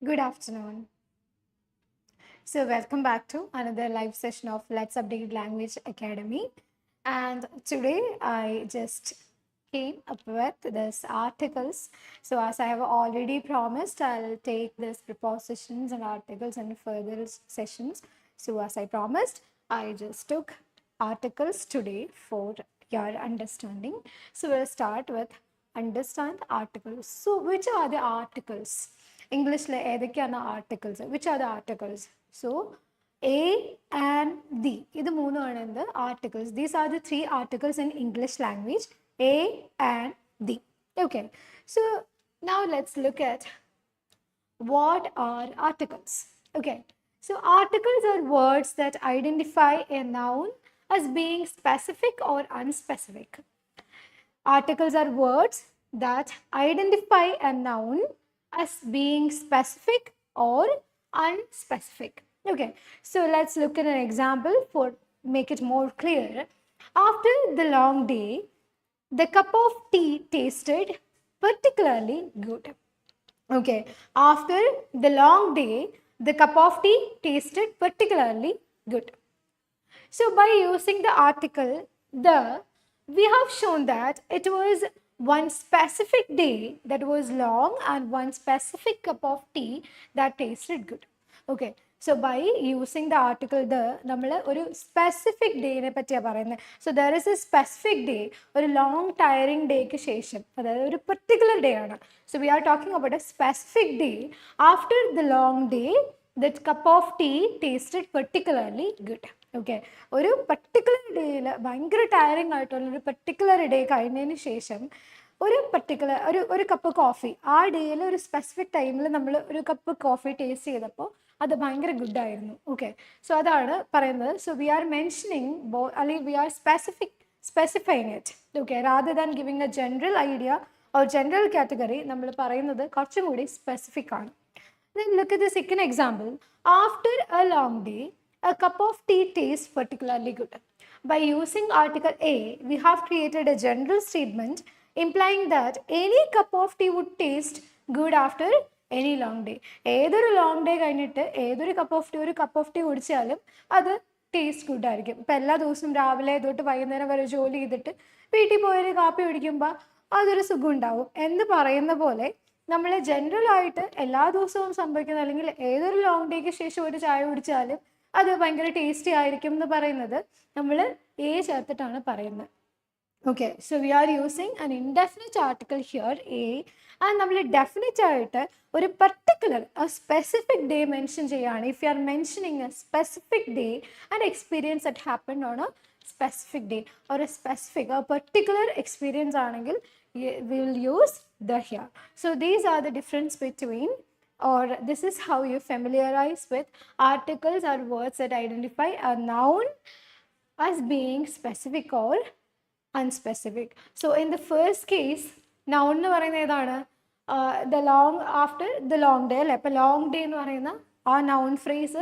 Good afternoon. So, welcome back to another live session of Let's Update Language Academy. And today I just came up with this articles. So, as I have already promised, I'll take this prepositions and articles in further sessions. So, as I promised, I just took articles today for your understanding. So, we'll start with understand articles. So, which are the articles? ഇംഗ്ലീഷിലെ ഏതൊക്കെയാണ് articles which are the articles so A and the ഇത് മൂന്നുമാണ് എന്ത് articles these are the three articles in English language A and the okay so now let's look at what are articles? Okay, so articles are words that identify a noun as being specific or unspecific. Articles are words that identify a noun as being specific or unspecific. Okay, so let's look at an example for make it more clear. After the long day, the cup of tea tasted particularly good. Okay, after the long day, the cup of tea tasted particularly good. So by using the article the, we have shown that it was one specific day that was long and one specific cup of tea that tasted good. Okay, so by using the article the, നമ്മൾ ഒരു specific ഡേനെ പറ്റിയാണ് പറയുന്നത്. So there is A specific day, ഒരു long tiring ഡേക്ക് ശേഷം, അതായത് ഒരു particular day ആണ്. So we are talking about A specific day. After the long day that cup of tea tasted particularly good. Okay, ഒരു particular ഡേയിൽ ഭയങ്കര tiring ആയിട്ടുള്ള ഒരു പർട്ടിക്കുലർ ഡേ കഴിഞ്ഞതിന് ശേഷം ഒരു പർട്ടിക്കുലർ ഒരു കപ്പ് കോഫി ആ ഡേയിൽ ഒരു സ്പെസിഫിക് ടൈമിൽ നമ്മൾ ഒരു കപ്പ് കോഫി ടേസ്റ്റ് ചെയ്തപ്പോൾ അത് ഭയങ്കര ഗുഡായിരുന്നു. ഓക്കെ, സോ അതാണ് പറയുന്നത്. സോ വി ആർ മെൻഷനിങ് അല്ലെങ്കിൽ we are specifying it. Okay, rather than giving a general idea or general category നമ്മൾ പറയുന്നത് കുറച്ചും കൂടി സ്പെസിഫിക് ആണ്. Then look at the second example. After a long day, a cup of tea tastes particularly good. By using article A, we have created a general statement implying that any cup of tea would taste good after any long day. ഏതൊരു long day കഴിഞ്ഞിട്ട് ഏതൊരു cup of tea കുടിച്ചാലും അത് taste good ആയിരിക്കും. ഇപ്പം എല്ലാ ദിവസവും രാവിലെ തൊട്ട് വൈകുന്നേരം വരെ ജോലി ചെയ്തിട്ട് വീട്ടിൽ പോയൊരു കാപ്പി കുടിക്കുമ്പോൾ അതൊരു സുഖം ഉണ്ടാവും എന്ന് പറയുന്ന പോലെ നമ്മൾ ജനറൽ ആയിട്ട് എല്ലാ ദിവസവും സംഭവിക്കുന്ന അല്ലെങ്കിൽ ഏതൊരു ലോങ് ഡേക്ക് ശേഷം ഒരു ചായ കുടിച്ചാലും അത് ഭയങ്കര ടേസ്റ്റി ആയിരിക്കും എന്ന് പറയുന്നത് നമ്മൾ എ ചേർത്തിട്ടാണ് പറയുന്നത്. Okay, so we are using an indefinite article here A and നമ്മൾ ഡെഫിനിറ്റ് ആയിട്ട് ഒരു പർട്ടിക്കുലർ സ്പെസിഫിക് ഡേ മെൻഷൻ ചെയ്യുകയാണ്. If you are mentioning A specific day and experience that happened on A specific day or a specific or particular experience ആണെങ്കിൽ we will use the here. So these are the difference between, or this is how you familiarize with articles or words that identify a noun as being specific or unspecific. So in the first case noun എന്ന് പറയുന്നത് ഏതാണ്? The long after the long day അല്ലേ. അപ്പോൾ long day എന്ന് പറയുന്ന ആ noun phrase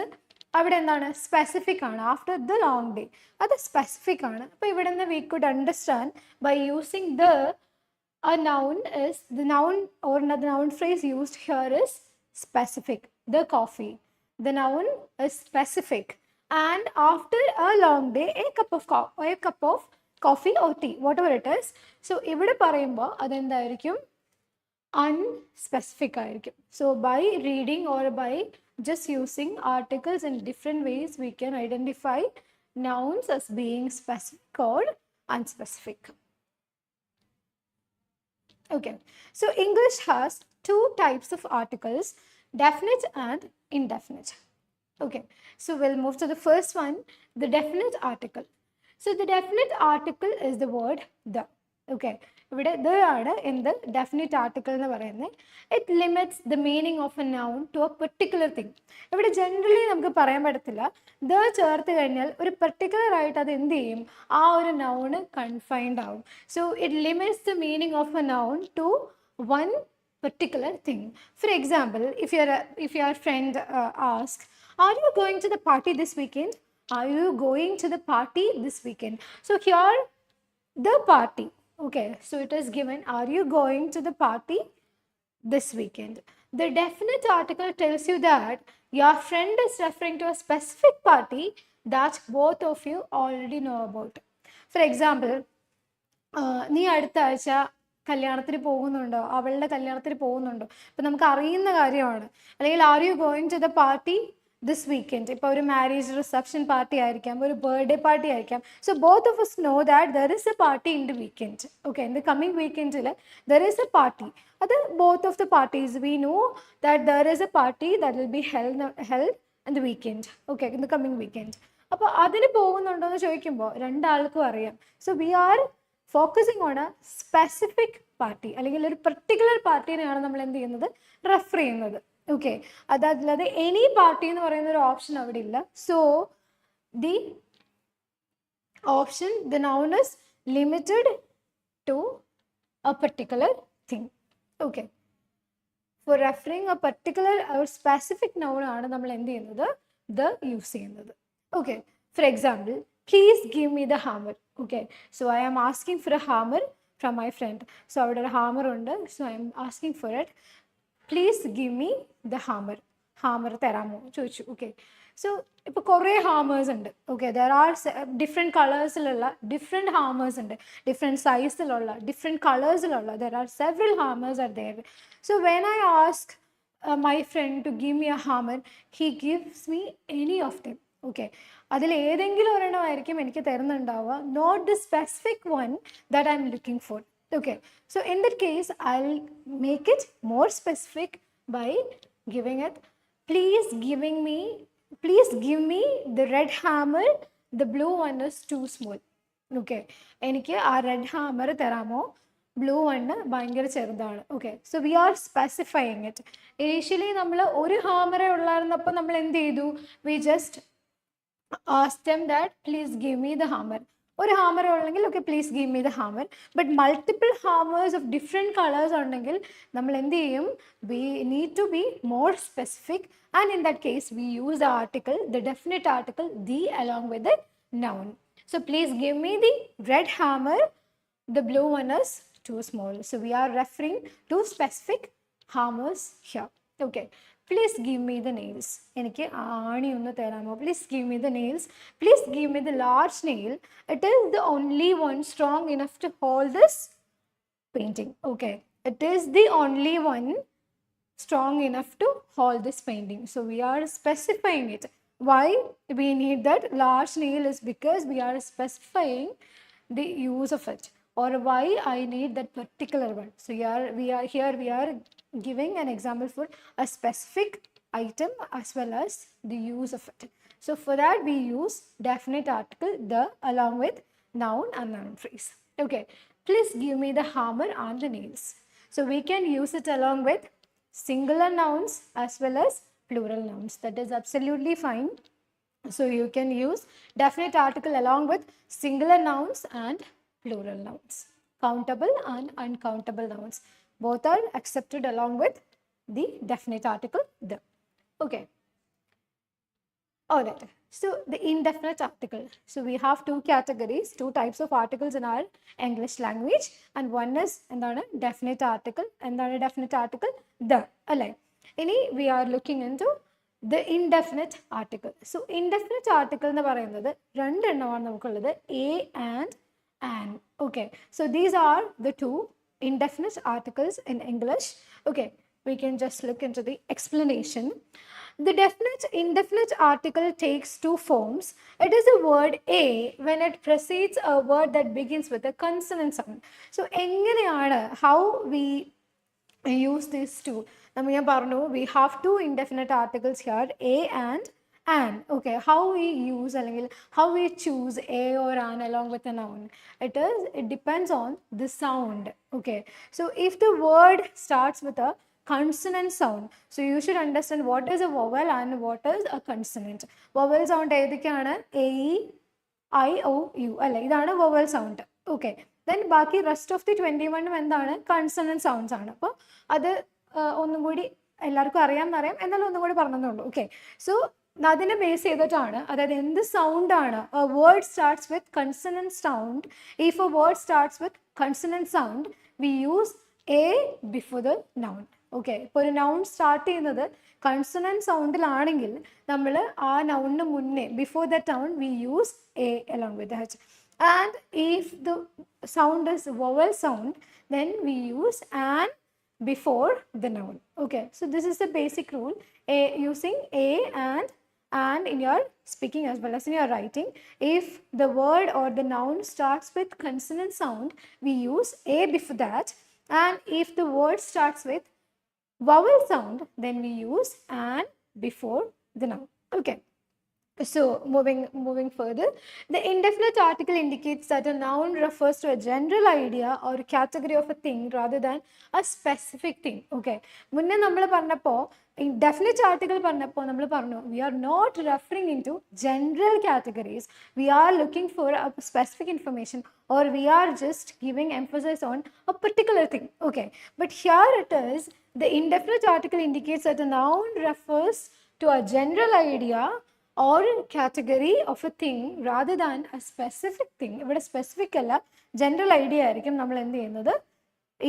അവിടെ എന്താണ്? സ്പെസിഫിക് ആണ്. ആഫ്റ്റർ ദ ലോങ് ഡേ അത് സ്പെസിഫിക് ആണ്. അപ്പോൾ ഇവിടെ നിന്ന് we could understand by using the a noun is the noun or the noun phrase used here is specific. The coffee, the noun is specific, and after a long day a cup of coffee or tea, whatever it is. So ഇവിടെ പറയുമ്പോൾ അതെന്തായിരിക്കും? Unspecific ആയിരിക്കും. So by reading or by just using articles in different ways we can identify nouns as being specific or unspecific. Okay, so English has two types of articles, definite and indefinite. Okay, so we'll move to the first one, the definite article. So the definite article is the word the. Okay, ഇവിടെ the ആണ് in the definite article എന്ന് പറയുന്നത്. It limits the meaning of a noun to a particular thing. ഇവിടെ generally നമുക്ക് പറയാൻ പറ്റത്തില്ല. the ചേർത്ത് കഴിഞ്ഞാൽ ഒരു പെർട്ടിക്കുലർ ആയിട്ട് അത് എന്ത് ചെയ്യും? ആ ഒരു noun കൺഫൈൻഡ് ആവും. So it limits the meaning of a noun to one particular thing. For example, if your friend asks, are you going to the party this weekend? Are you going to the party this weekend? So here the party. Okay, so it is given, are you going to the party this weekend? The definite article tells you that your friend is referring to a specific party that both of you already know about. For example, നീ അടുത്ത ആഴ്ച കല്യാണത്തിന് പോകുന്നുണ്ടോ, അവളുടെ കല്യാണത്തിന് പോകുന്നുണ്ടോ, ഇപ്പം നമുക്ക് അറിയുന്ന കാര്യമാണ്. അല്ലെങ്കിൽ are you going to the party this weekend. ഇപ്പോൾ ഒരു മാരേജ് റിസപ്ഷൻ പാർട്ടി ആയിരിക്കാം, ഒരു ബർത്ത്ഡേ പാർട്ടി ആയിരിക്കാം. So both of us know that there is a party in the weekend. Okay, in the coming weekend there is a party. അത് both of the parties we know that there is a party that will be held in the weekend. Okay, in the coming weekend. അപ്പോൾ അതിന് പോകുന്നുണ്ടോ എന്ന് ചോദിക്കുമ്പോൾ രണ്ടാൾക്കും അറിയാം. So we R focusing on A specific party, അല്ലെങ്കിൽ ഒരു particular പാർട്ടീനെയാണ് നമ്മൾ എന്ത് ചെയ്യുന്നത്, റെഫർ ചെയ്യുന്നത്. ഓക്കെ, അതല്ലാതെ എനി പാർട്ടി എന്ന് പറയുന്ന ഒരു ഓപ്ഷൻ അവിടെ ഇല്ല. So the option, the noun is limited to a particular thing. Okay, for referring a particular ഒരു സ്പെസിഫിക് നൗൺ ആണ് നമ്മൾ എന്ത് ചെയ്യുന്നത്, ദ യൂസ് ചെയ്യുന്നത്. Okay, for example, please give me the hammer. Okay, so I am asking for a hammer from my friend. So അവിടെ ഒരു hammer ഉണ്ട്, so I am asking for it. Please give me the hammer. Hammer തരാമോ ചോദിച്ചു. Okay, so ഇപ്പോൾ കുറേ hammers ഉണ്ട്. Okay, there are different കളേഴ്സിലുള്ള different hammers ഉണ്ട്, ഡിഫറെൻറ്റ് സൈസിലുള്ള ഡിഫറെൻറ്റ് കളേഴ്സിലുള്ള there are several hammers are there. So when I ask my friend to give me a hammer, he gives me any of them. Okay, അതിൽ ഏതെങ്കിലും ഒരെണ്ണമായിരിക്കും എനിക്ക് തരുന്നുണ്ടാവുക, not the specific one that I'm looking for. Okay, so in that case I will make it more specific by giving it, please give me the red hammer, the blue one is too small. Okay, എനിക്ക് ആ red hammer തരാമോ, blue one ഭയങ്കര ചെറുതാണ്. Okay, so we are specifying it. Initially നമ്മൾ ഒരു ഹാമറേ ഉള്ളായിരുന്നപ്പോൾ നമ്മൾ എന്ത് ചെയ്തു, we just ask them that please give me the hammer. ഒരു ഹാമർ ഉണ്ടെങ്കിൽ okay please give me the hammer. But multiple hammers of different colours ഉണ്ടെങ്കിൽ നമ്മൾ എന്ത് ചെയ്യും, we need to be more specific, and in that case we use the article, the definite article the along with the noun. So please give me the red hammer, the blue one is too small. So we are referring to specific hammers here. Okay, please give me the nails. എനിക്ക് ആണി ഒന്ന് തരാമോ, please give me the nails. Please give me the large nail. It is the only one strong enough to hold this painting. Okay, it is the only one strong enough to hold this painting. So we are specifying it. Why we need that large nail is because we are specifying the use of it, or why I need that particular one. So we are giving an example for a specific item as well as the use of it. So for that we use definite article the along with noun and noun phrase. Okay, please give me the hammer and the nails. So we can use it along with singular nouns as well as plural nouns. That is absolutely fine. So you can use definite article along with singular nouns and plural nouns. Countable and uncountable nouns both are accepted along with the definite article the. Okay, all right. So the indefinite article. So we have two categories, two types of articles in our English language, and one is എന്താണ് definite article, എന്താണ് definite article the അല്ലേ. ഇനി we are looking into the indefinite article. So indefinite article എന്ന് പറയുന്നത് രണ്ടെണ്ണമാണ് നമുക്കുള്ളത്, a and an. Okay, so these are the two indefinite articles in English. Okay, we can just look into the explanation. The indefinite article takes two forms. It is a word a when it precedes a word that begins with a consonant sound. So എങ്ങനെയാണ്, how we use these two? നമ്മൾ ഞാൻ പറഞ്ഞു we have two indefinite articles here, a and an. Okay, how we use അല്ലെങ്കിൽ how we choose a or an along with a noun, it depends on the sound. Okay, so if the word starts with a consonant sound, so you should understand what is a vowel and what is a consonant. Vowel sound ഏതൊക്കെയാണ്, a e I o u അല്ലേ, ഇതാണ് vowel sound. Okay, then ബാക്കി rest of the 21 എന്താണ്, consonant sounds ആണ്. അപ്പോൾ അത് ഒന്നും കൂടി എല്ലാവർക്കും അറിയാമെന്നറിയാം, എന്നാലും ഒന്നും കൂടി പറഞ്ഞതേ. ഓക്കെ, സോ അതിനെ ബേസ് ചെയ്തിട്ടാണ്, അതായത് എന്ത് സൗണ്ടാണ്, a word starts with consonant sound. If a word starts with consonant sound, we use a before the noun. Okay, ഇപ്പോൾ ഒരു നൗൺ സ്റ്റാർട്ട് ചെയ്യുന്നത് കൺസണൻറ്റ് സൗണ്ടിലാണെങ്കിൽ നമ്മൾ ആ നൗണിന് മുന്നേ before the noun we use A along with that. And if the sound is vowel sound, then we use an before the noun. Okay, so this is the basic rule, using a and in your speaking as well as in your writing. If the word or the noun starts with consonant sound, we use a before that, and if the word starts with vowel sound, then we use an before the noun. Okay, so moving further, the indefinite article indicates that a noun refers to a general idea or category of a thing rather than a specific thing. Okay, മുന്നേ നമ്മൾ പറഞ്ഞപ്പോൾ indefinite article പറഞ്ഞപ്പോൾ നമ്മൾ പറഞ്ഞു we are not referring into general categories, we are looking for a specific information, or we are just giving emphasis on a particular thing. Okay, but here it is, the indefinite article indicates that a noun refers to a general idea or category of a thing rather than a specific thing. ഇവിടെ specific അല്ല, general idea ആയിരിക്കും നമ്മൾ എന്ത് ചെയ്യുന്നത്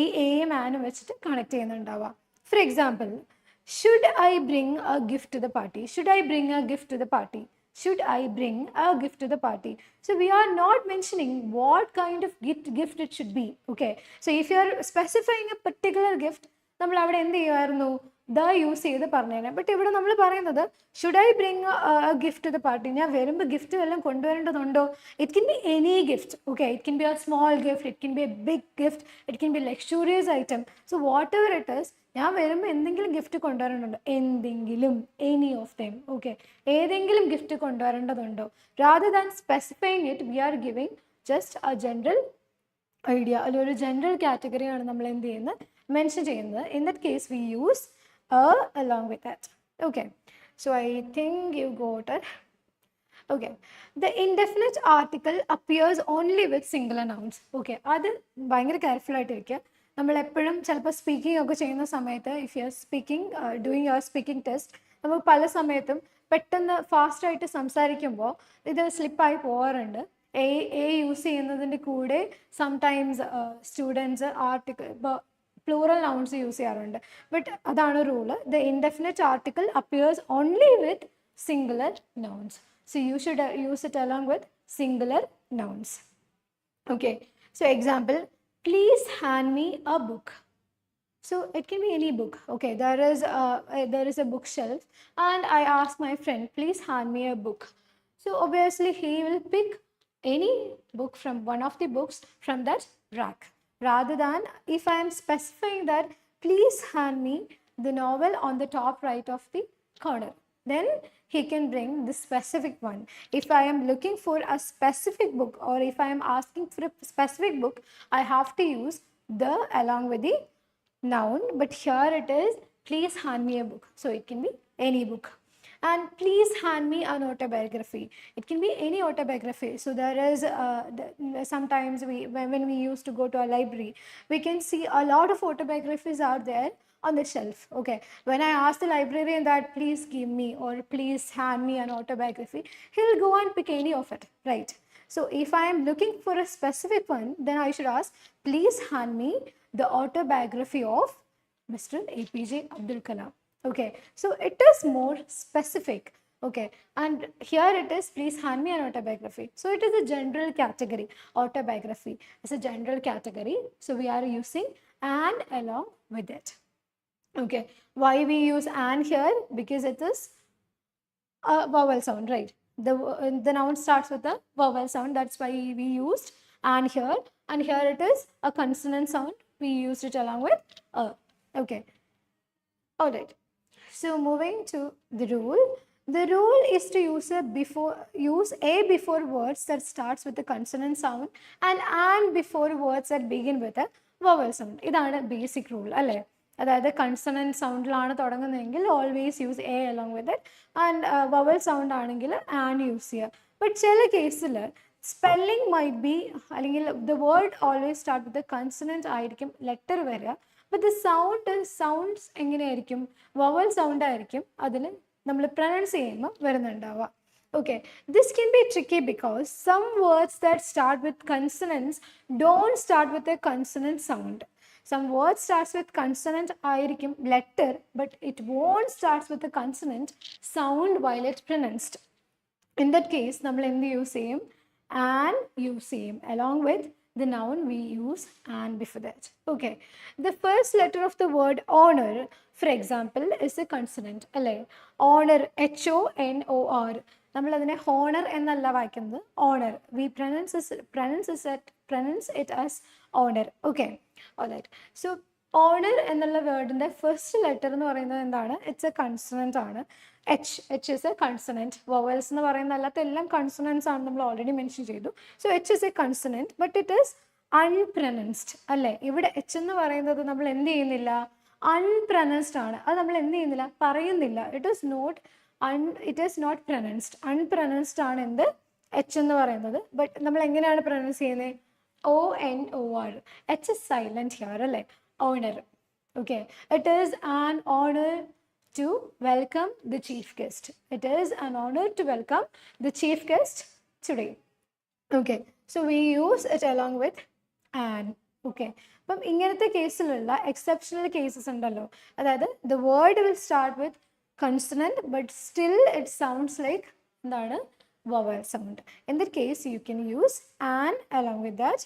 ഈ എയും ആനും വെച്ചിട്ട് കണക്ട് ചെയ്യുന്നുണ്ടാവുക. For example, should I bring a gift to the party, should I bring a gift to the party, should I bring a gift to the party? So we are not mentioning what kind of gift it should be. Okay, so if you are specifying a particular gift, നമ്മൾ അവിടെ എന്ത് ചെയ്യുമായിരുന്നു, the use ചെയ്ത് പറഞ്ഞേനെ. But ഇവിടെ നമ്മൾ പറയുന്നത് should I bring a gift to the party, ഞാൻ വരുമ്പോൾ ഗിഫ്റ്റ് വല്ലതും കൊണ്ടുവരേണ്ടതുണ്ടോ? It can be any gift. Okay, it can be a small gift, it can be a big gift, it can be luxurious item. So whatever it is, ഞാൻ വരുമ്പോൾ എന്തെങ്കിലും gift കൊണ്ടുവരേണ്ടതുണ്ടോ? എന്തെങ്കിലും, any of them. Okay, ഏതെങ്കിലും gift കൊണ്ടുവരേണ്ടതുണ്ടോ? Rather than specifying it, we are giving just a general idea, അല്ലെങ്കിൽ ഒരു general കാറ്റഗറിയാണ് നമ്മൾ എന്ത് ചെയ്യുന്നത്, മെൻഷൻ ചെയ്യുന്നത്. In that case we use along with that. Okay, so I think you got it. Okay, the indefinite article appears only with singular nouns. Okay, അത് ഭയങ്കര careful ആയിട്ടിരിക്കുക. നമ്മൾ എപ്പോഴും ചിലപ്പോൾ സ്പീക്കിംഗ് ഒക്കെ ചെയ്യുന്ന സമയത്ത്, if you are speaking doing your speaking test, നമ്മൾ പല സമയത്തും പെട്ടെന്ന് ഫാസ്റ്റായിട്ട് സംസാരിക്കുമ്പോൾ ഇത് സ്ലിപ്പായി പോകാറുണ്ട്. എ യൂസ് ചെയ്യുന്നതിൻ്റെ കൂടെ sometimes students article plural nouns use ചെയ്യാറുണ്ട്. ബട്ട് അതാണ് rule, the indefinite article appears only with singular nouns. So you should use it along with singular nouns. Okay, so example, please hand me a book. So it can be any book. Okay, there is a bookshelf and I ask my friend, please hand me a book. So obviously he will pick any book from one of the books from that rack, rather than if I am specifying that please hand me the novel on the top right of the corner, then he can bring the specific one. If I am looking for a specific book, or if I am asking for a specific book, I have to use the along with the noun. But here it is, please hand me a book. So it can be any book. And please hand me an autobiography. It can be any autobiography. So there is sometimes when we used to go to a library, we can see a lot of autobiographies out there on the shelf. Okay, when I ask the librarian that please give me or please hand me an autobiography, he'll go and pick any of it, right? So if I am looking for a specific one, then I should ask, please hand me the autobiography of Mr. APJ Abdul Kalam. Okay, so it is more specific. Okay, and here it is, please hand me an autobiography. So it is a general category. Autobiography is a general category, so we are using an along with it. Okay, why we use an here? Because it is a vowel sound, right? The noun starts with a vowel sound, that's why we used an here. And here it is a consonant sound, we used it along with a. Okay, all right, so moving to the rule. The rule is to use a before words that starts with a consonant sound and before words that begin with a vowel sound. ഇതാണ് basic rule, അല്ലേ? അതായത് consonant സൗണ്ടിലാണ് തുടങ്ങുന്നതെങ്കിൽ always use a along with it, and vowel sound ആണെങ്കിൽ and use ചെയ്യുക. But ചില കേസിൽ spelling might be, അല്ലെങ്കിൽ the word always start with consonant ആയിരിക്കും ലെറ്റർ വരിക, ബട്ട് ദ സൗണ്ട്സ് എങ്ങനെയായിരിക്കും? വവൽ സൗണ്ട് ആയിരിക്കും അതിൽ നമ്മൾ പ്രൊനൗൺസ് ചെയ്യുമ്പോൾ വരുന്നുണ്ടാവുക. Okay, this can be tricky because some words that start with consonants don't start with a consonant sound. Some word starts with consonant ആയിരിക്കും letter, but it won't starts with a consonant sound while it's pronounced. In that case, നമ്മൾ എന്ത് use ചെയ്യും? An use ചെയ്യും. Along with the noun, we use an before that. Okay. The first letter of the word honor, for example, is a consonant. അല്ലേ? Honor, HONOR. നമ്മൾ അതിനെ honour എന്നല്ല വായിക്കുന്നത്, honour. We pronounce it as honor. Okay. Alright. So honour എന്നുള്ള വേർഡിന്റെ first letter എന്ന് പറയുന്നത് എന്താണ്? ഇറ്റ്സ് എ കൺസണന്റ് ആണ്. H is a consonant. Vowels എന്ന് പറയുന്ന അല്ലാത്ത എല്ലാം കൺസണൻസ് ആണ്, നമ്മൾ ഓൾറെഡി മെൻഷൻ ചെയ്തു. So H is a consonant, but it is unpronounced അല്ലേ? ഇവിടെ എച്ച് എന്ന് പറയുന്നത് നമ്മൾ എന്ത് ചെയ്യുന്നില്ല? അൺപ്രനൗൺസ്ഡ് ആണ്. അത് നമ്മൾ എന്ത് ചെയ്യുന്നില്ല? പറയുന്നില്ല. It is not pronounced. Unpronounced ആണ് എന്ത്? എച്ച് എന്ന് പറയുന്നത്. ബട്ട് നമ്മൾ എങ്ങനെയാണ് പ്രൊനൗൺസ് ചെയ്യുന്നത്? ONOR. H is silent here അല്ലേ? Honor. Okay. It is an honor to welcome the chief guest. It is an honor to welcome the chief guest today. Okay. So we use it along with an. Okay. അപ്പം ഇങ്ങനത്തെ കേസിലുള്ള exceptional cases ഉണ്ടല്ലോ, അതായത് the word will start with consonant but still it sounds like എന്താണ്? Vowel sound. In that case, you can use an along with that.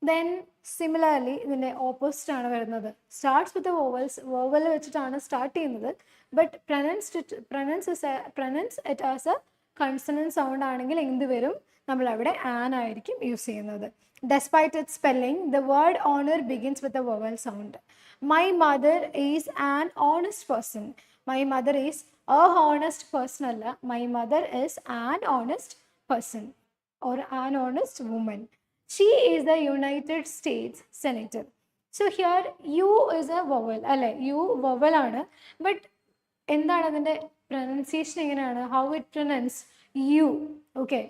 Then similarly, ഇതിൻ്റെ opposite ആണ് വരുന്നത്. Starts with the vowels. Vowel വെച്ചിട്ടാണ് start ചെയ്യുന്നത്, but pronounce it as a consonant sound ആണെങ്കിൽ എന്ത് വരും? നമ്മൾ അവിടെ an ആയിരിക്കും യൂസ് ചെയ്യുന്നത്. Despite its spelling, the word honor begins with a vowel sound. My mother is an honest person. My mother is a honest person അല്ല. My mother is an honest person or an honest woman. She is the United States Senator. So here U is a vowel അല്ലേ? U vowel ആണ്. But എന്താണ് അതിൻ്റെ pronunciation എങ്ങനെയാണ്? How it pronounce? U. Okay.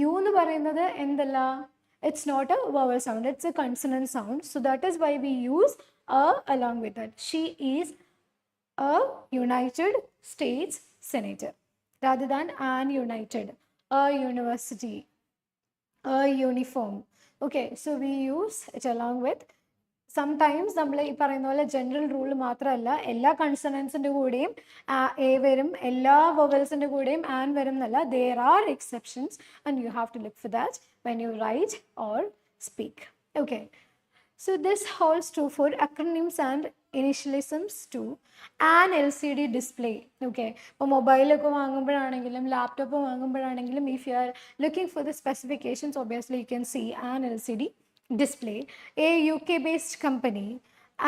U എന്ന് പറയുന്നത് എന്തല്ല? It's not a vowel sound. It's a consonant sound. So that is why we use a along with that. She is a United States Senator rather than an United, a university, a uniform. Okay, so we use it along with. Sometimes നമ്മൾ ഈ പറയുന്ന പോലെ general rule മാത്രമല്ല, എല്ലാ കൺസണൻസിൻ്റെ കൂടെയും A വരും, എല്ലാ വൊവൽസിൻ്റെ കൂടെയും ആൻ വരും എന്നല്ല. There are exceptions and you have to look for that when you write or speak. Okay. So this holds true for acronyms and initialisms too. An LCD display. Okay. ഇപ്പോൾ മൊബൈലൊക്കെ വാങ്ങുമ്പോഴാണെങ്കിലും laptop വാങ്ങുമ്പോഴാണെങ്കിലും if you are looking for the specifications, obviously you can see an LCD display. A UK-based company,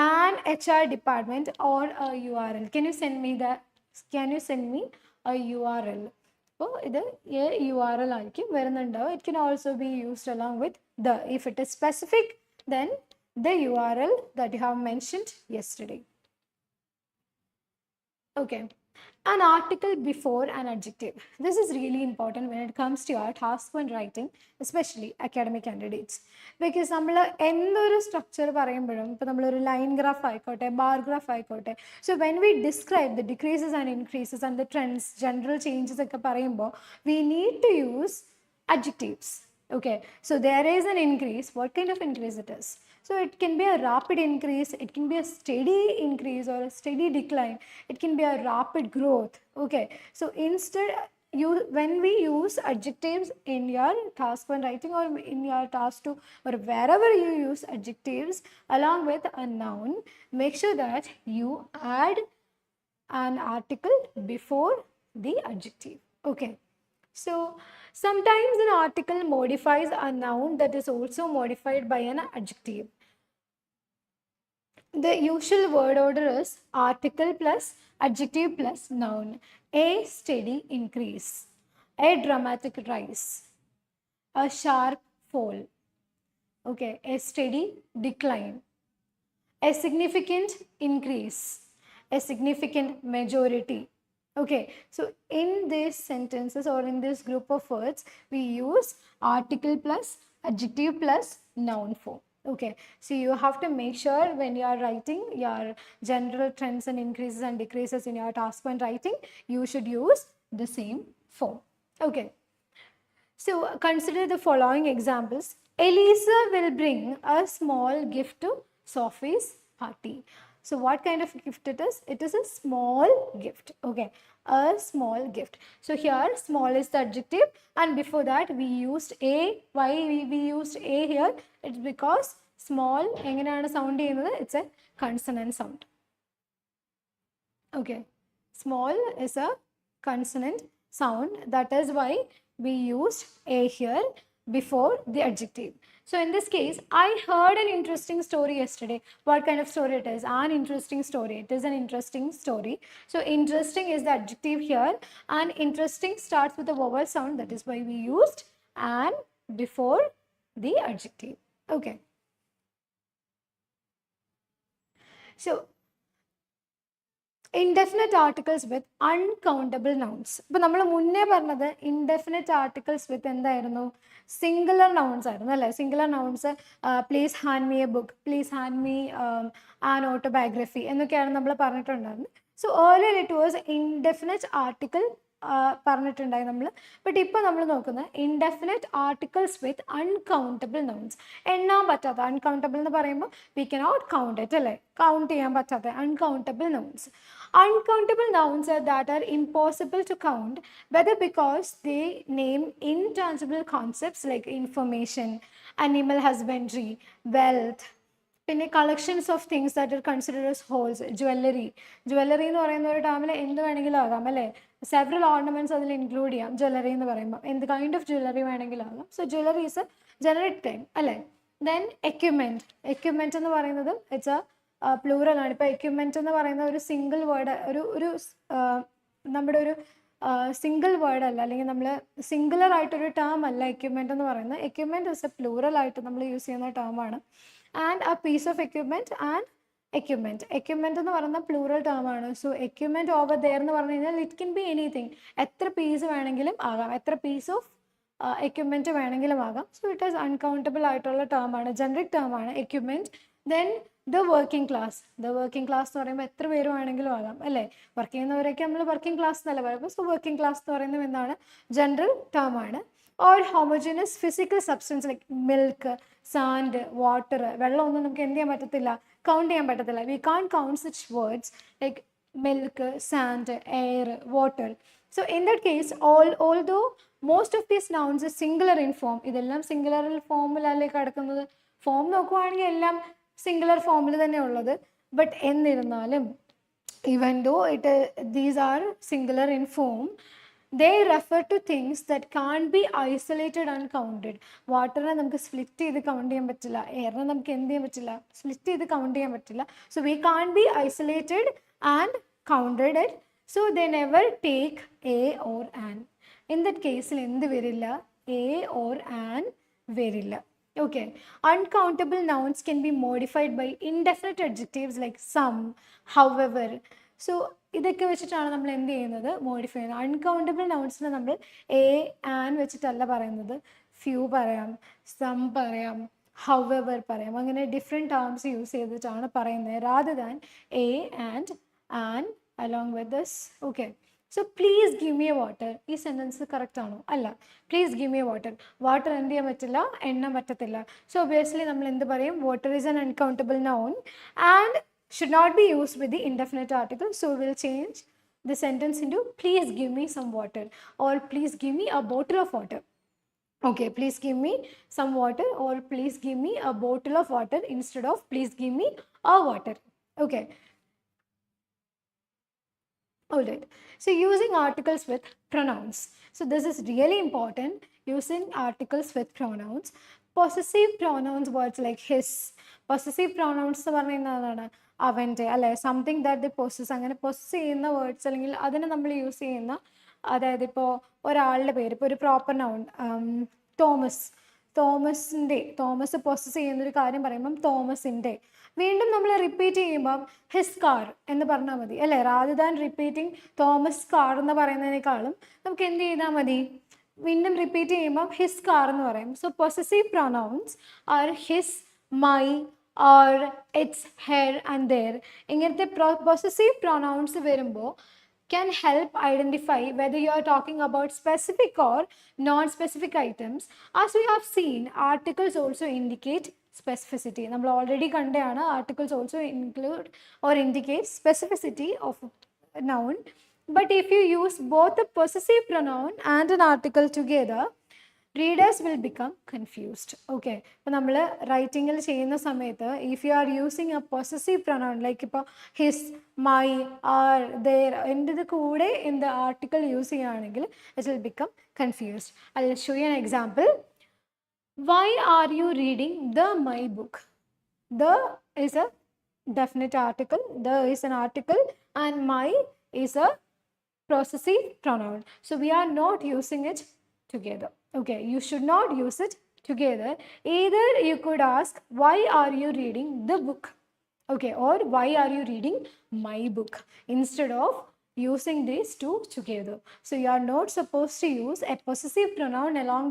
an HR department or a URL. Can you send me a URL? അപ്പോൾ ഇത് URL ആയിരിക്കും വരുന്നുണ്ടാവും. It can also be used along with the. If it is specific, then the URL that you have mentioned yesterday. Okay. An article before an adjective. This is really important when it comes to your task when writing, especially academic candidates. Because നമ്മൾ എന്തൊരു structure പറയുമ്പോഴും, ഇപ്പോൾ നമ്മളൊരു line graph ആയിക്കോട്ടെ, bar graph ആയിക്കോട്ടെ, so when we describe the decreases and increases and the trends, general changes ഒക്കെ പറയുമ്പോൾ, we need to use adjectives. Okay, so there is an increase. What kind of increase it is? So it can be a rapid increase, it can be a steady increase or a steady decline, it can be a rapid growth. Okay, so instead when we use adjectives in your task when writing or in your task to or wherever you use adjectives along with a noun, make sure that you add an article before the adjective. Okay. So sometimes an article modifies a noun that is also modified by an adjective. The usual word order is article plus adjective plus noun. A steady increase, a dramatic rise, a sharp fall. Okay, a steady decline, a significant increase, a significant majority. Okay, so in these sentences or in this group of words, we use article plus adjective plus noun form. Okay, so you have to make sure when you are writing your general trends and increases and decreases in your task when writing, you should use the same form. Okay, so consider the following examples. Elisa will bring a small gift to Sophie's party. So what kind of gift it is? It is a small gift. Okay, a small gift. So here small is the adjective, and before that we used a. Why we used a here? It's because small എങ്ങനെയാണ് sound ചെയ്യുന്നത്? It's a consonant sound. Okay, small is a consonant sound. That is why we used a here before the adjective. So in this case, I heard an interesting story yesterday. What kind of story it is? An interesting story. It is an interesting story. So interesting is the adjective here, and interesting starts with a vowel sound. That is why we used an before the adjective. Okay. So indefinite articles with uncountable nouns. ഇപ്പോൾ നമ്മൾ മുന്നേ പറഞ്ഞത് indefinite articles വിത്ത് എന്തായിരുന്നു? Singular nouns ആയിരുന്നു അല്ലേ? Singular nouns please hand me a book, please hand me an autobiography എന്നൊക്കെയാണ് നമ്മൾ പറഞ്ഞിട്ടുണ്ടായിരുന്നത്. So earlier it was indefinite article പറഞ്ഞിട്ടുണ്ടായി നമ്മൾ. ബട്ട് ഇപ്പോൾ നമ്മൾ നോക്കുന്നത് indefinite articles with uncountable nouns. എണ്ണാൻ പറ്റാത്ത, അൺകൗണ്ടബിൾ എന്ന് പറയുമ്പോൾ വി കനോട്ട് കൗണ്ട് ഇറ്റ് അല്ലേ? കൗണ്ട് ചെയ്യാൻ പറ്റാത്ത uncountable nouns. Uncountable nouns are that are impossible to count, whether because they name intangible concepts like information, animal husbandry, wealth, പിന്നെ collections of things that are considered as wholes. Jewellery എന്ന് പറയുന്ന ഒരു ടേമിൽ എന്ത് വേണമെങ്കിലും ആകാം അല്ലേ? സെവറൽ ഓർണമെന്റ്സ് അതിൽ ഇൻക്ലൂഡ് ചെയ്യാം. ജ്വല്ലറി എന്ന് പറയുമ്പോൾ എന്ത് കൈൻഡ് ഓഫ് ജ്വല്ലറി വേണമെങ്കിലും ആകാം. So jewellery is a generic time അല്ലേ? ദെൻ എക്യുപ്മെന്റ് എന്ന് പറയുന്നത് ഇറ്റ്സ് എ പ്ലൂറൽ ആണ്. ഇപ്പോൾ എക്യുപ്മെന്റ് എന്ന് പറയുന്ന ഒരു സിംഗിൾ വേർഡ്, ഒരു നമ്മുടെ ഒരു സിംഗിൾ വേർഡ് അല്ല, അല്ലെങ്കിൽ നമ്മൾ സിംഗുലർ ആയിട്ടൊരു ടേം അല്ല എക്യുപ്മെന്റ് എന്ന് പറയുന്നത്. എക്യുപ്മെന്റ് ഇസ് എ പ്ലൂറൽ ആയിട്ട് നമ്മൾ യൂസ് ചെയ്യുന്ന ടേമാണ്. And a piece of equipment and equipment എന്ന് പറയുന്ന പ്ലൂറൽ ടേം ആണ്. സോ എക്യുപ്മെന്റ് ഓവർ ദെയർ എന്ന് പറഞ്ഞു കഴിഞ്ഞാൽ ഇറ്റ് കെൻ ബി എനിത്തിങ്. എത്ര പീസ് വേണമെങ്കിലും ആകാം, എത്ര പീസ് ഓഫ് എക്യുപ്മെന്റ് വേണമെങ്കിലും ആകാം. സോ ഇറ്റ് ഈസ് അൺകൗണ്ടബിൾ ആയിട്ടുള്ള ടേം ആണ്, ജനറിക് ടേം ആണ് equipment. Then the working class എന്ന് പറയുമ്പോൾ എത്ര പേര് വേണമെങ്കിലും ആകാം അല്ലേ? വർക്ക് ചെയ്യുന്നവരൊക്കെ നമ്മൾ വർക്കിംഗ് ക്ലാസ് എന്നല്ല പറയുമ്പോൾ. സോ വർക്കിംഗ് ക്ലാസ് എന്ന് പറയുന്നത് എന്താണ്? ജനറൽ ടേം ആണ്. Or homogeneous physical substance like milk, sand, water. വെള്ളമൊന്നും നമുക്ക് എന്ത് ചെയ്യാൻ പറ്റത്തില്ല? കൗണ്ട് ചെയ്യാൻ പറ്റത്തില്ല. We can count such words like milk, sand, air, water. So in that case, although most of these nouns is singular in form, ഇതെല്ലാം singular ഫോമിലല്ലേ കിടക്കുന്നത്. Form നോക്കുവാണെങ്കിൽ എല്ലാം സിംഗുലർ ഫോമിൽ തന്നെ ഉള്ളത്. ബട്ട് എന്നിരുന്നാലും even though these are singular in form, they refer to things that can't be isolated and counted. വാട്ടറിനെ നമുക്ക് split ചെയ്ത് കൗണ്ട് ചെയ്യാൻ പറ്റില്ല, എയറിനെ നമുക്ക് എന്ത് ചെയ്യാൻ പറ്റില്ല? സ്പ്ലിറ്റ് ചെയ്ത് കൗണ്ട് ചെയ്യാൻ പറ്റില്ല. So we can't be isolated and counted it. So they never take a or an. In that case എന്ത് വരില്ല? a or an വരില്ല. Okay, uncountable nouns can be modified by indefinite adjectives like some, however. So ഇതൊക്കെ വെച്ചിട്ടാണ് നമ്മൾ എന്ത് ചെയ്യുന്നത്? Modify ചെയ്യുന്നത്. Uncountable നൗൺസിനെ നമ്മൾ എ ആൻ വെച്ചിട്ടല്ല പറയുന്നത്. ഫ്യൂ പറയാം, സം പറയാം, ഹൗവെവർ പറയാം. അങ്ങനെ ഡിഫറെൻറ്റ് ടേംസ് യൂസ് ചെയ്തിട്ടാണ് പറയുന്നത്, rather than A and an along with this. Okay, so please give me a water. ഈ സെൻറ്റൻസ് കറക്റ്റ് ആണോ? അല്ല. Please give me a water. Water എന്ത് ചെയ്യാൻ പറ്റില്ല? എണ്ണാൻ പറ്റത്തില്ല. സോ ഒബിയസ്ലി നമ്മൾ എന്ത് പറയും? Water is an uncountable noun and should not be used with the indefinite article. So we'll change the sentence into please give me some water, or please give me a bottle of water. Okay, please give me some water, or please give me a bottle of water instead of please give me a water. Okay. All right. So using articles with pronouns. So this is really important, using articles with pronouns. Possessive pronouns, words like his. Possessive pronouns എന്ന് പറഞ്ഞാൽ എന്താണ്? അവൻ്റെ അല്ലെ, something that the possess. അങ്ങനെ possess ചെയ്യുന്ന words അല്ലെങ്കിൽ അതിനെ നമ്മൾ യൂസ് ചെയ്യുന്ന, അതായത് ഇപ്പോൾ ഒരാളുടെ പേര്, ഇപ്പോൾ ഒരു പ്രോപ്പർ നൗൺ തോമസ് പൊസസ് ചെയ്യുന്നൊരു കാര്യം പറയുമ്പം തോമസിൻ്റെ. വീണ്ടും നമ്മൾ റിപ്പീറ്റ് ചെയ്യുമ്പം ഹിസ് കാർ എന്ന് പറഞ്ഞാൽ മതി അല്ലേ? Rather than repeating Thomas car എന്ന് പറയുന്നതിനേക്കാളും നമുക്ക് എന്ത് ചെയ്താൽ മതി? വീണ്ടും റിപ്പീറ്റ് ചെയ്യുമ്പം ഹിസ് കാർ എന്ന് പറയും. So possessive pronouns are his, my, or its, her and their. ഇങ്ങനത്തെ possessive pronouns വരുമ്പോൾ can help identify whether you are talking about specific or non-specific items. As we have seen, articles also indicate specificity. നമ്മൾ already കണ്ടതാണ് articles also include or indicate specificity of a noun. But if you use both a possessive pronoun and an article together, readers will become confused. Okay, അപ്പോൾ നമ്മൾ റൈറ്റിങ്ങിൽ ചെയ്യുന്ന സമയത്ത് if you are using a possessive pronoun like ഇപ്പോൾ his, my, our, their എൻ്റെ കൂടെ in the article use ചെയ്യുകയാണെങ്കിൽ it will become confused. I will show you an example. Why are you reading the my book? The is a definite article, the is an article, and my is a possessive pronoun. So we are not using it together. Okay, you should not use it together. Either you could ask, why are you reading the book? Okay, or why are you reading my book? Instead of using these two together. So you are not supposed to use a possessive pronoun along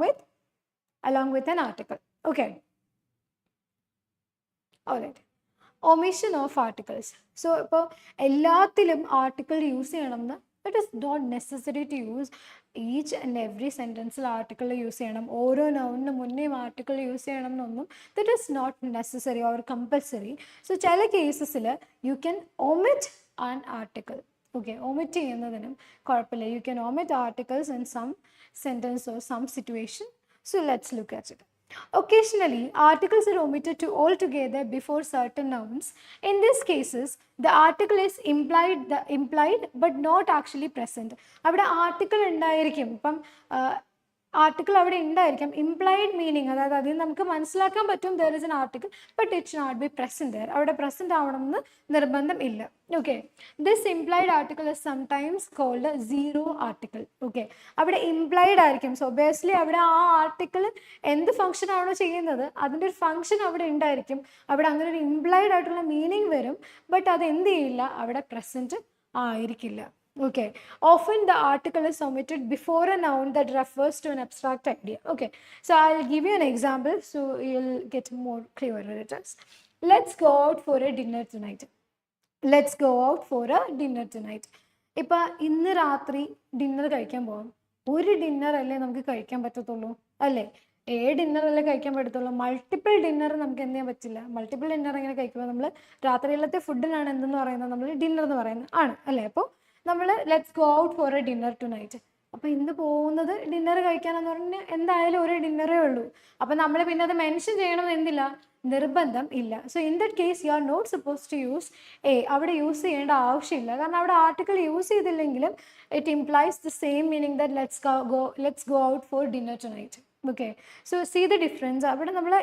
with an article. Okay. All right. Omission of articles. So ഇപ്പോൾ എല്ലാത്തിലും article use ചെയ്യണമെന്ന് it is not necessary to use each and every sentence article use ചെയ്യണം, ഓരോ നൗണിന് മുന്നേയും article use ചെയ്യണം എന്നൊന്നും that is not necessary or compulsory. So ചില കേസസിൽ you can omit an article. Okay, omit ചെയ്യുന്നതിനും കുഴപ്പമില്ല. You can omit articles in some sentence or some situation. So let's look at it. Occasionally, articles are omitted to altogether before certain nouns. In these cases, the article is implied but not actually present. അവിടെ article ഉണ്ടായിരിക്കും, ഇപ്പം article അവിടെ ഉണ്ടായിരിക്കാം, implied meaning, അതായത് അതിൽ നമുക്ക് മനസ്സിലാക്കാൻ പറ്റും there is an article but it should not be present there. അവിടെ പ്രസൻറ്റ് ആവണമെന്ന് നിർബന്ധം ഇല്ല. Okay, this implied article is sometimes called zero article. Okay, അവിടെ ഇംപ്ലൈഡ് ആയിരിക്കും. സോ ഒബിയസ്ലി അവിടെ ആ ആർട്ടിക്കിൾ എന്ത് ഫംഗ്ഷൻ ആണോ ചെയ്യുന്നത് അതിൻ്റെ ഒരു ഫംഗ്ഷൻ അവിടെ ഉണ്ടായിരിക്കും. അവിടെ അങ്ങനെ ഒരു ഇംപ്ലൈഡ് ആയിട്ടുള്ള മീനിങ് വരും, ബട്ട് അത് എന്ത് ചെയ്യില്ല, അവിടെ പ്രസൻറ്റ് ആയിരിക്കില്ല. Okay, often the article is omitted before a noun that refers to an abstract idea. Okay, so I'll give you an example so you'll get more clearer it is. Let's go out for a dinner tonight. Let's go out for a dinner tonight. ഇപ്പം ഇന്ന് രാത്രി dinner കഴിക്കാൻ പോകാം. ഒരു dinner അല്ലേ നമുക്ക് കഴിക്കാൻ പറ്റത്തുള്ളൂ, അല്ലേ? ഡിന്നർ അല്ലേ കഴിക്കാൻ പറ്റത്തുള്ളൂ. മൾട്ടിപ്പിൾ ഡിന്നർ നമുക്ക് എന്ത് ചെയ്യാൻ പറ്റില്ല. മൾട്ടിപ്പിൾ ഡിന്നർ എങ്ങനെ കഴിക്കുമ്പോൾ നമ്മൾ രാത്രിയിലത്തെ ഫുഡിനാണ് എന്തെന്ന് പറയുന്നത്, നമ്മൾ ഡിന്നർ എന്ന് പറയുന്നത് ആണ്, അല്ലേ? അപ്പോൾ നമ്മൾ let's go out for a dinner tonight. അപ്പോൾ ഇന്ന് പോകുന്നത് ഡിന്നർ കഴിക്കാനെന്ന് പറഞ്ഞാൽ എന്തായാലും ഒരു ഡിന്നറേ ഉള്ളൂ. അപ്പം നമ്മൾ പിന്നെ അത് മെൻഷൻ ചെയ്യണമെന്ന് എന്തില്ല, നിർബന്ധം ഇല്ല. So in that case you are not suppose to use അവിടെ യൂസ് ചെയ്യേണ്ട ആവശ്യമില്ല. കാരണം അവിടെ ആർട്ടിക്കിൾ യൂസ് ചെയ്തില്ലെങ്കിലും it implies the same meaning that let's go out for dinner tonight. Okay, so see the difference. അവിടെ നമ്മൾ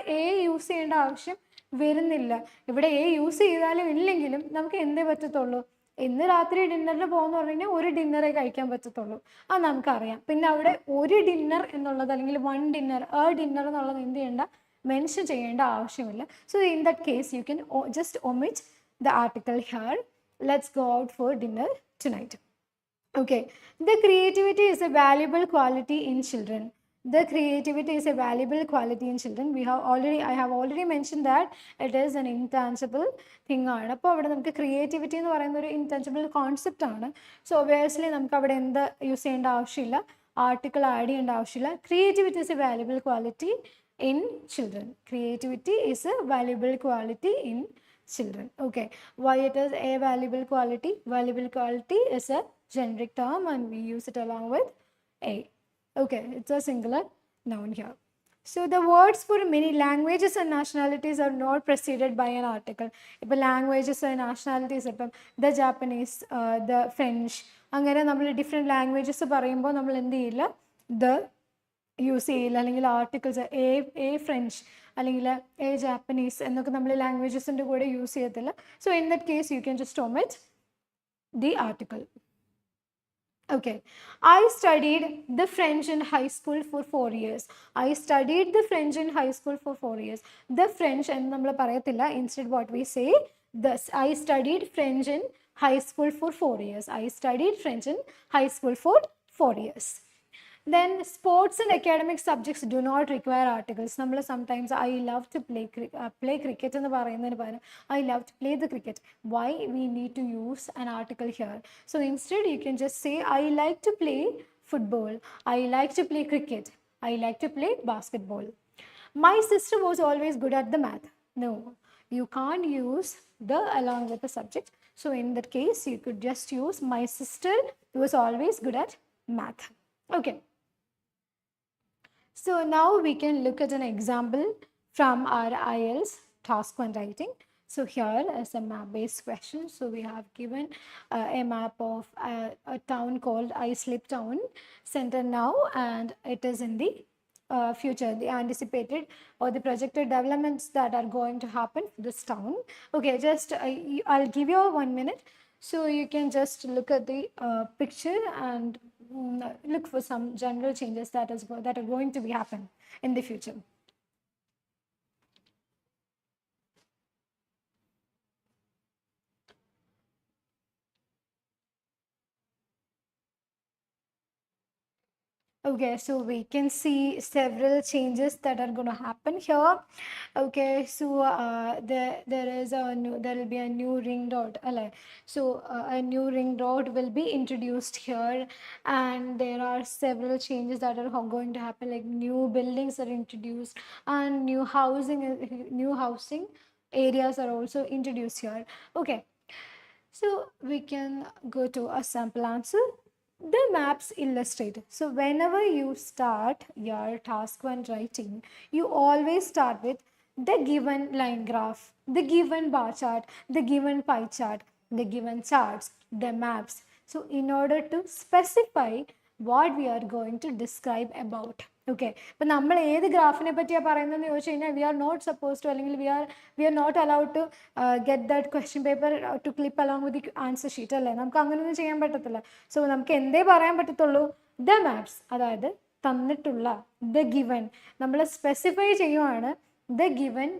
use ചെയ്യേണ്ട ആവശ്യം വരുന്നില്ല. ഇവിടെ യൂസ് ചെയ്താലും ഇല്ലെങ്കിലും നമുക്ക് എന്തേ പറ്റത്തുള്ളൂ, ഇന്ന് രാത്രി ഡിന്നറിന് പോകുമെന്ന് പറഞ്ഞു കഴിഞ്ഞാൽ ഒരു ഡിന്നറേ കഴിക്കാൻ പറ്റത്തുള്ളൂ, അത് നമുക്കറിയാം. പിന്നെ അവിടെ ഒരു ഡിന്നർ എന്നുള്ളത് അല്ലെങ്കിൽ വൺ ഡിന്നർ ഡിന്നർ എന്നുള്ളത് എന്ത് ചെയ്യേണ്ട, മെൻഷൻ ചെയ്യേണ്ട ആവശ്യമില്ല. So in that case you can just omit the article here, let's go out for dinner tonight. Okay, the creativity is a valuable quality in children. The creativity is a valuable quality in children. I have already mentioned that it is an intangible thing ആണ്. അപ്പോൾ അവിടെ നമുക്ക് creativity എന്ന് പറയുന്ന ഒരു intangible concept ആണ്. So obviously നമുക്ക് അവിടെ എന്ത് യൂസ് ചെയ്യേണ്ട ആവശ്യമില്ല, ആർട്ടിക്കിൾ ആഡ് ചെയ്യേണ്ട ആവശ്യമില്ല. Creativity is a valuable quality in children. Creativity is a valuable quality in children. Okay, why it is a valuable quality? Valuable quality is a generic term and we use it along with a. Okay, it's a singular noun here. So the words for many languages and nationalities are not preceded by an article. ഇപ്പോൾ languages and nationalities, ഇപ്പം the Japanese, the French, അങ്ങനെ നമ്മൾ different languages പറയുമ്പോൾ നമ്മൾ എന്ത് ചെയ്യില്ല, the use ചെയ്യില്ല, അല്ലെങ്കിൽ ആർട്ടിക്കിൾസ് എ ഫ്രഞ്ച് അല്ലെങ്കിൽ എ ജാപ്പനീസ് എന്നൊക്കെ നമ്മൾ ലാംഗ്വേജസിൻ്റെ കൂടെ യൂസ് ചെയ്യത്തില്ല. So in that case you can just omit the article. Okay, I studied the French in high school for 4 years. I studied the French in high school for 4 years. The French എന്ന് നമ്മൾ പറയത്തില്ല. Instead what we say, this I studied French in high school for 4 years. I studied French in high school for 4 years. Then sports and academic subjects do not require articles. നമ്മൾ sometimes I love to play cricket എന്ന് പറയുന്നതിന് പകരം I love to play the cricket. Why we need to use an article here? So instead you can just say I like to play football. I like to play cricket. I like to play basketball. My sister was always good at the math. No, you can't use the along with the subject. So in that case, you could just use my sister was always good at math. Okay. So now we can look at an example from our Ielts task 1 writing. So here is a map based question. So we have given a map of a town called Islip Town Center now, and it is in the future, the anticipated or the projected developments that are going to happen for this town. Okay, just I'll give you 1 minute. So you can just look at the picture and look for some general changes that are going to be happen in the future. Okay, so we can see several changes that are going to happen here. Okay, so there will be a new ring road. So a new ring road will be introduced here, and there are several changes that are going to happen. Like new buildings are introduced, and new housing areas are also introduced here. Okay, so we can go to a sample answer. The maps illustrate. So whenever you start your task 1 writing, you always start with the given line graph, the given bar chart, the given pie chart, the given charts, the maps. So in order to specify what we are going to describe about. Okay. But നമ്മൾ ഏത് ഗ്രാഫിനെ പറ്റിയാണ് പറയുന്നതെന്ന് ചോദിച്ചു കഴിഞ്ഞാൽ we are not suppose to അല്ലെങ്കിൽ we are not allowed to get that question paper to clip along with the answer sheet അല്ലേ, നമുക്ക് അങ്ങനെയൊന്നും ചെയ്യാൻ പറ്റത്തില്ല. സോ നമുക്ക് എന്തേ പറയാൻ പറ്റത്തുള്ളൂ, ദ മാപ്സ്, അതായത് തന്നിട്ടുള്ള ദ ഗിവൻ നമ്മൾ സ്പെസിഫൈ ചെയ്യുവാണ്. The given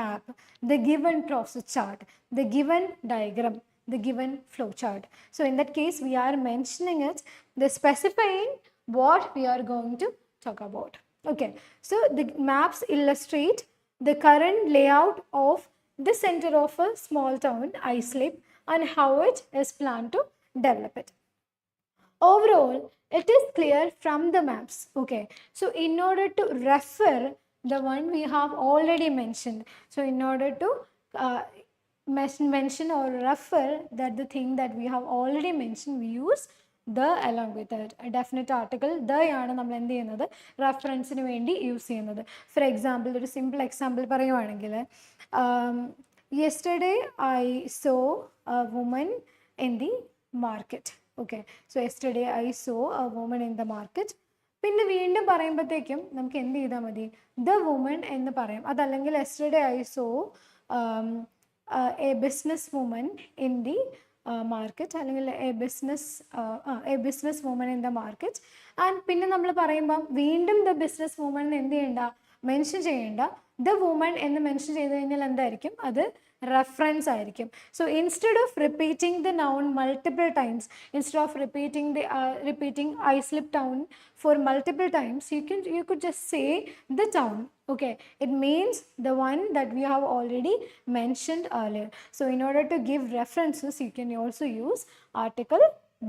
map, the given process chart, the given diagram, the given flow chart. So in that case, we are mentioning it, the specifying what we are going to talk about. Okay, so the maps illustrate the current layout of the center of a small town, Islip, and how it is planned to develop it. Overall, it is clear from the maps. Okay, so in order to refer the one we have already mentioned, so in order to mention or refer that the thing that we have already mentioned, we use the along with it. A definite article the ആണ് നമ്മൾ എന്ത് ചെയ്യുന്നത്, റെഫറൻസിന് വേണ്ടി use ചെയ്യുന്നത്. For example, ഒരു simple example പറയുവാണെങ്കിൽ, yesterday I saw a woman in the market. Okay, so yesterday I saw a woman in the market. പിന്നെ വീണ്ടും പറയുമ്പോഴത്തേക്കും നമുക്ക് എന്ത് ചെയ്താൽ മതി, ദ വുമൻ എന്ന് പറയാം. അതല്ലെങ്കിൽ yesterday I so a business woman in the market, അല്ലെങ്കിൽ a business woman in the market. And പിന്നെ നമ്മൾ പറയുമ്പം വീണ്ടും ദ ബിസിനസ് വുമൺ എന്ത് ചെയ്യണ്ട, മെൻഷൻ ചെയ്യേണ്ട. ദ വുമൺ എന്ന് മെൻഷൻ ചെയ്ത് കഴിഞ്ഞാൽ എന്തായിരിക്കും, അത് reference ആയിരിക്കും. So instead of repeating the noun multiple times, instead of repeating Islip town for multiple times, you could just say the town. Okay, it means the one that we have already mentioned earlier. So in order to give references, you can also use article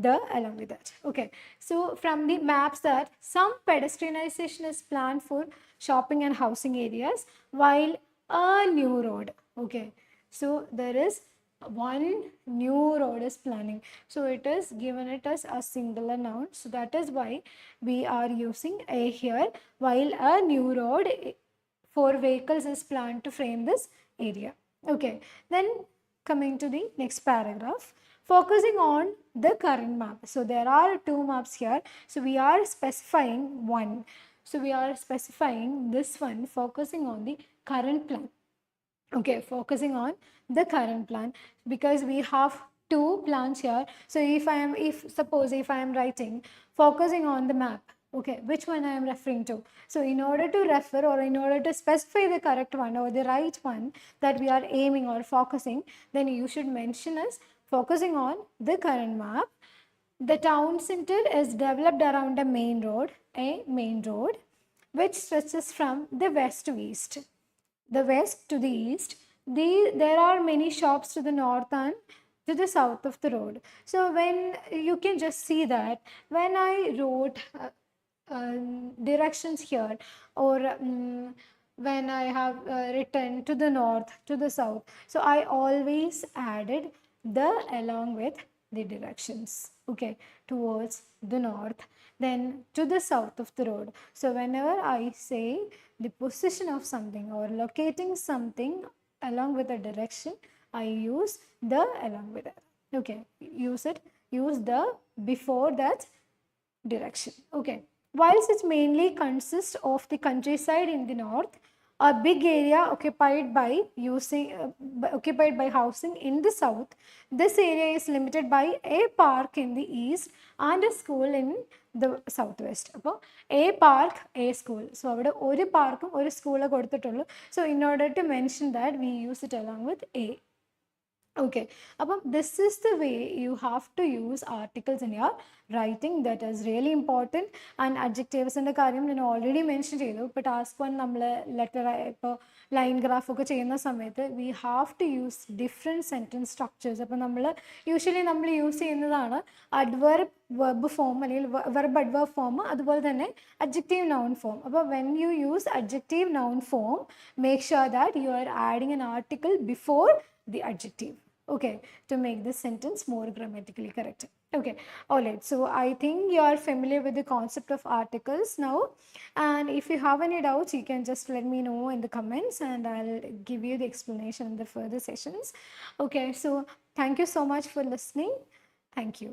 the along with that. Okay, so from the maps that some pedestrianization is planned for shopping and housing areas, while a new road. Okay, so there is one new road is planning. So it is given it as a singular noun. So that is why we are using a here, while a new road for vehicles is planned to frame this area. Okay, then coming to the next paragraph, focusing on the current map. So there are two maps here. So we are specifying one. So we are specifying this one, focusing on the current plan. Okay, focusing on the current plan, because we have two plans here. So suppose if I am writing focusing on the map, okay, which one I am referring to? So in order to refer, or in order to specify the correct one or the right one that we are aiming or focusing, then you should mention as focusing on the current map. The town center is developed around a main road which stretches from the west to east. The west to the east, there are many shops to the north and to the south of the road. So when you can just see that when I wrote directions here, or when I have written to the north, to the south. So I always added the along with the directions, okay, towards the north, then to the south of the road. So whenever I say the position of something or locating something along with a direction, I use the along with it. Okay, use the before that direction. Okay. Whilst it mainly consists of the countryside in the north, a big area occupied by housing in the south, this area is limited by a park in the east and a school in the southwest. അപ്പോൾ a park, a school. So അവിടെ ഒരു പാർക്കും ഒരു സ്കൂളെ കൊടുത്തിട്ടുള്ളൂ. So in order to mention that, we use it along with a. Okay, this is the way you have to use articles in your writing. That is really important. And adjectives in the karyam I already mentioned ചെയ്തു. ഇപ്പോൾ task 1 നമ്മൾ letter ഇപ്പോൾ line graph ഒക്കെ ചെയ്യുന്ന സമയത്ത് we have to use different sentence structures. അപ്പോൾ നമ്മൾ usually നമ്മൾ യൂസ് ചെയ്യുന്നതാണ് adverb verb form അല്ലെങ്കിൽ verb adverb form, അതുപോലെ തന്നെ adjective noun form. അപ്പോൾ when you use adjective noun form, make sure that you are adding an article before the adjective, okay, to make this sentence more grammatically correct. Okay, all right, so I think you are familiar with the concept of articles now, and if you have any doubts, you can just let me know in the comments and I'll give you the explanation in the further sessions. Okay, so thank you so much for listening. Thank you.